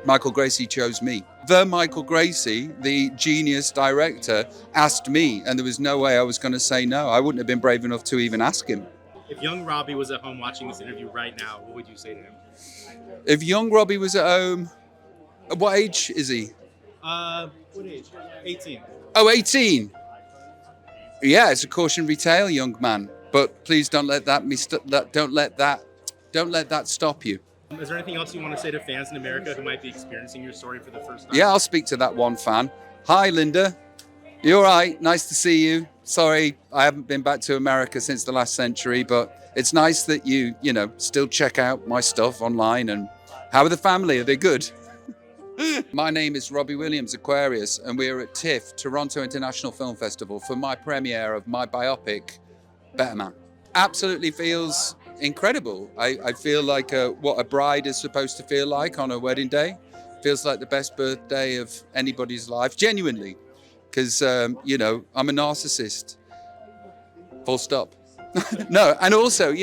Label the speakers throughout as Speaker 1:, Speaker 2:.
Speaker 1: Michael Gracey chose me. The Michael Gracey, the genius director, asked me, and there was no way I was going to say no. I wouldn't have been brave enough to even ask him.
Speaker 2: If young Robbie was at home watching this interview right now, what would you say to him?
Speaker 1: If young Robbie was at home, what age is he?
Speaker 2: What age? 18.
Speaker 1: Oh, 18. Yeah, it's a cautionary tale, young man. But please don't let that don't let that stop you.
Speaker 2: Is there anything else you want to say to fans in America who might be experiencing your story for the first time?
Speaker 1: Yeah, I'll speak to that one fan. Hi, Linda. You all right? Nice to see you. Sorry, I haven't been back to America since the last century, but it's nice that you still check out my stuff online. And how are the family? Are they good? My name is Robbie Williams, Aquarius, and we are at TIFF, Toronto International Film Festival, for my premiere of my biopic, Better Man. Absolutely feels incredible. I feel like what a bride is supposed to feel like on her wedding day. Feels like the best birthday of anybody's life, genuinely, because I'm a narcissist. Full stop. No, and also,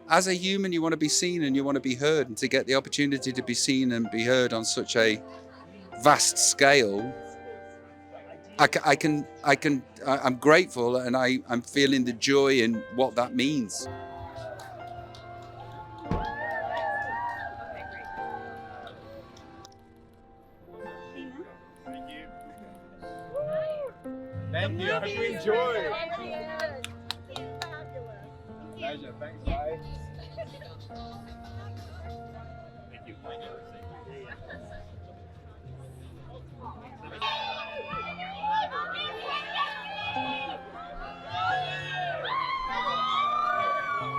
Speaker 1: as a human, you want to be seen and you want to be heard, and to get the opportunity to be seen and be heard on such a vast scale, I'm grateful, and I'm feeling the joy in what that means.
Speaker 3: Thank you. I hope you enjoy. Pleasure. Thanks, bye. Thank you.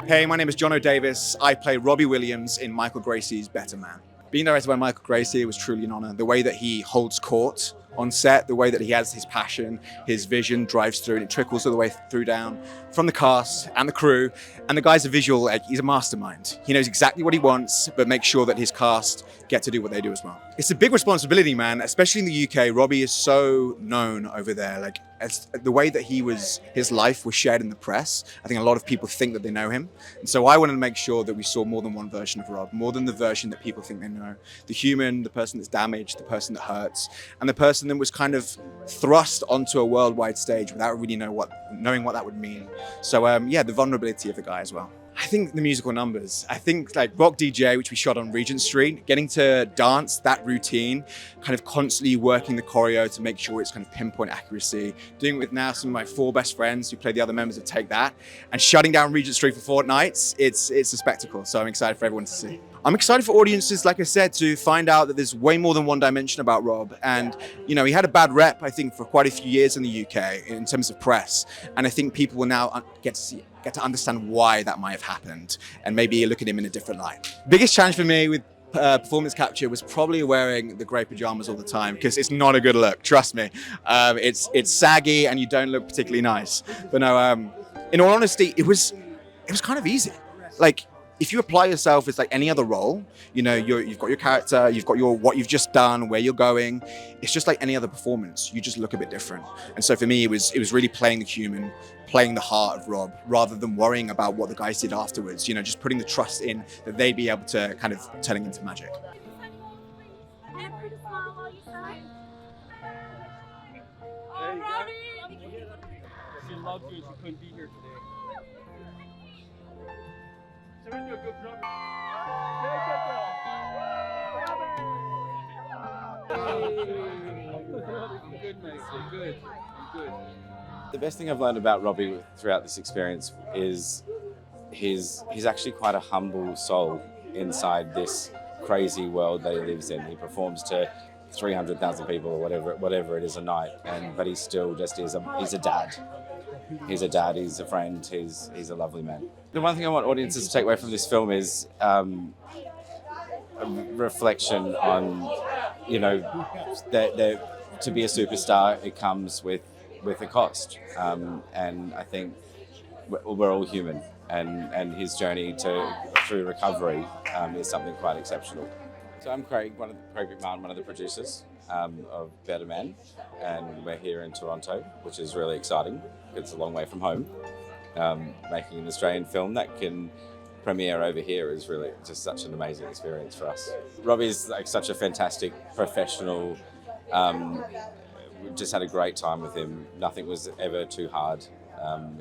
Speaker 4: Hey, my name is Jonno Davies. I play Robbie Williams in Michael Gracey's Better Man. Being directed by Michael Gracey was truly an honor. The way that he holds court on set, the way that he has his passion, his vision drives through, and it trickles all the way through down from the cast and the crew. And the guy's a visual, he's a mastermind. He knows exactly what he wants, but makes sure that his cast get to do what they do as well. It's a big responsibility, man, especially in the UK. Robbie is so known over there. As the way that his life was shared in the press, I think a lot of people think that they know him. And so I wanted to make sure that we saw more than one version of Rob, more than the version that people think they know. The human, the person that's damaged, the person that hurts, and the person that was kind of thrust onto a worldwide stage without really knowing what that would mean. So the vulnerability of the guy as well. I think the musical numbers. I think like Rock DJ, which we shot on Regent Street, getting to dance that routine, kind of constantly working the choreo to make sure it's kind of pinpoint accuracy, doing it with now some of my 4 best friends who play the other members of Take That, and shutting down Regent Street for fortnights, it's a spectacle. So I'm excited for everyone to see. I'm excited for audiences, like I said, to find out that there's way more than one dimension about Rob. And, he had a bad rep, I think, for quite a few years in the UK in terms of press. And I think people will now get to understand why that might have happened and maybe look at him in a different light. Biggest challenge for me with performance capture was probably wearing the grey pajamas all the time, because it's not a good look, trust me. It's saggy and you don't look particularly nice. But no, in all honesty, it was kind of easy. Like, if you apply yourself as like any other role, you've got your character, you've got what you've just done, where you're going. It's just like any other performance. You just look a bit different. And so for me, it was really playing the human, playing the heart of Rob, rather than worrying about what the guys did afterwards. Just putting the trust in that they'd be able to kind of turning into magic.
Speaker 3: She loved you and she couldn't be here today. So we do a good job. I'm good, mate. I'm good.
Speaker 5: The best thing I've learned about Robbie throughout this experience is he's actually quite a humble soul inside this crazy world that he lives in. He performs to 300,000 people or whatever it is a night, but he still just he's a dad. He's a dad, he's a friend, he's a lovely man. The one thing I want audiences to take away from this film is a reflection on, their to be a superstar, it comes with a cost, and I think we're all human, and his journey through recovery is something quite exceptional. So I'm Craig McMahon, one of the producers of Better Man, and we're here in Toronto, which is really exciting. It's a long way from home. Making an Australian film that can premiere over here is really just such an amazing experience for us. Robbie's like such a fantastic professional. We just had a great time with him. Nothing was ever too hard.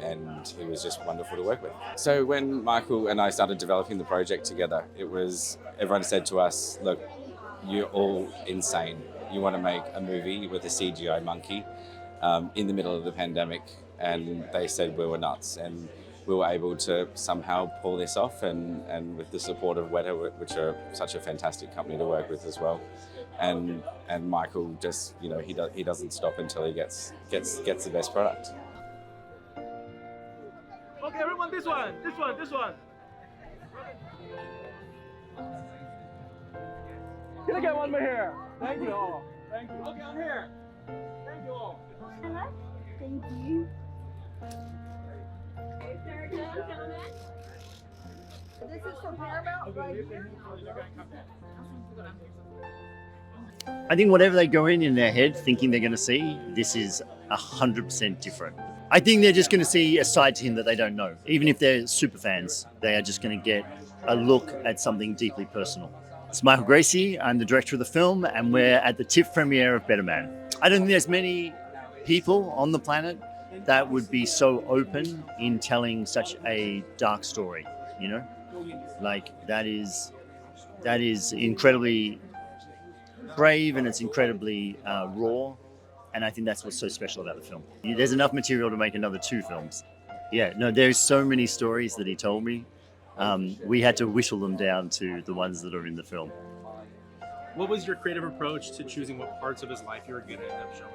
Speaker 5: And he was just wonderful to work with. So when Michael and I started developing the project together, everyone said to us, look, you're all insane. You want to make a movie with a CGI monkey in the middle of the pandemic. And they said we were nuts. And we were able to somehow pull this off, and with the support of Weta, which are such a fantastic company to work with as well. And Michael just, he doesn't stop until he gets the best product.
Speaker 3: Okay, everyone, this one. Can I get one more here? Thank you all. Thank you. Okay, I'm here. Thank you all.
Speaker 6: Hello. Thank you. Okay, sir, gentlemen. This is for Paramount right here.
Speaker 7: I think whatever they go in their head thinking they're going to see, this is 100% different. I think they're just going to see a side to him that they don't know. Even if they're super fans, they are just going to get a look at something deeply personal. It's Michael Gracey. I'm the director of the film, and we're at the TIFF premiere of Better Man. I don't think there's many people on the planet that would be so open in telling such a dark story, Like, that is incredibly brave, and it's incredibly raw. And I think that's what's so special about the film. There's enough material to make another 2 films. Yeah, no, there's so many stories that he told me. We had to whittle them down to the ones that are in the film.
Speaker 2: What was your creative approach to choosing what parts of his life you were going to end up showing?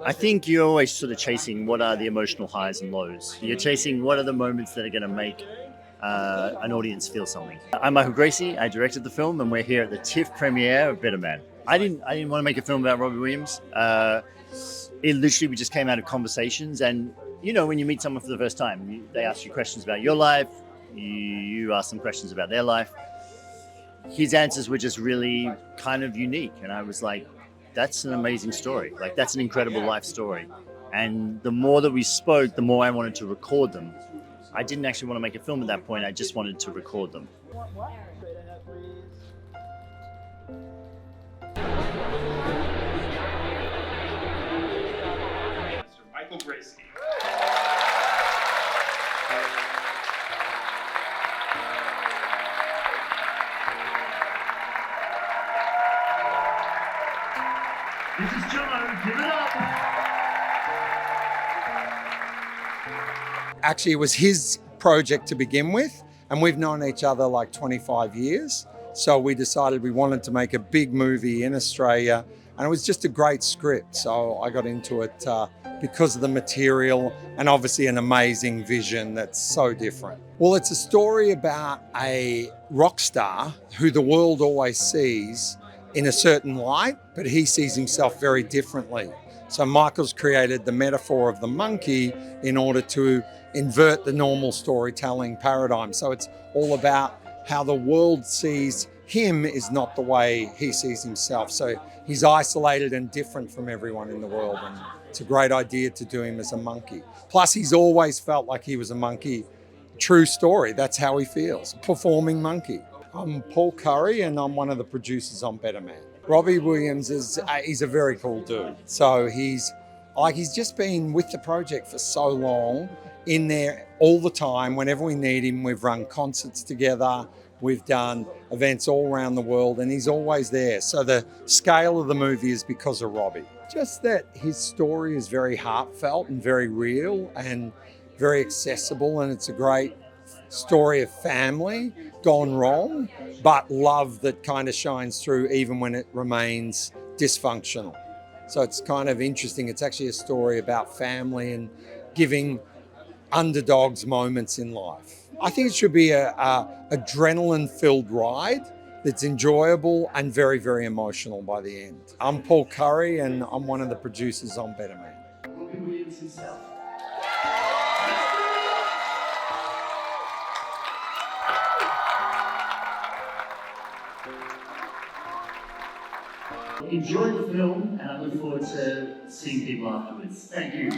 Speaker 7: I think you're always sort of chasing what are the emotional highs and lows. You're chasing what are the moments that are going to make an audience feel something. I'm Michael Gracey. I directed the film, and we're here at the TIFF premiere of Better Man. I didn't want to make a film about Robbie Williams. It literally, we just came out of conversations, and when you meet someone for the first time, they ask you questions about your life, you ask them questions about their life. His answers were just really kind of unique, and I was like, that's an amazing story. Like, that's an incredible life story. And the more that we spoke, the more I wanted to record them. I didn't actually want to make a film at that point, I just wanted to record them.
Speaker 2: Michael Gracey.
Speaker 7: This is Johno, give it up!
Speaker 8: Actually, it was his project to begin with, and we've known each other like 25 years. So we decided we wanted to make a big movie in Australia, and it was just a great script. So I got into it because of the material and obviously an amazing vision that's so different. Well, it's a story about a rock star who the world always sees in a certain light, but he sees himself very differently. So Michael's created the metaphor of the monkey in order to invert the normal storytelling paradigm. So it's all about how the world sees him is not the way he sees himself. So he's isolated and different from everyone in the world. And it's a great idea to do him as a monkey. Plus, he's always felt like he was a monkey. True story, that's how he feels. Performing monkey. I'm Paul Currey, and I'm one of the producers on Better Man. Robbie Williams he's a very cool dude. So he's just been with the project for so long, in there all the time. Whenever we need him, we've run concerts together, we've done events all around the world, and he's always there. So the scale of the movie is because of Robbie. Just that his story is very heartfelt and very real and very accessible, and it's a great story of family gone wrong, but love that kind of shines through even when it remains dysfunctional. So it's kind of interesting. It's actually a story about family and giving underdogs moments in life. I think it should be a adrenaline-filled ride that's enjoyable and very, very emotional by the end. I'm Paul Currey and I'm one of the producers on Better Man.
Speaker 9: Robbie Williams himself. Enjoy the film, and I look forward to seeing people afterwards. Thank you.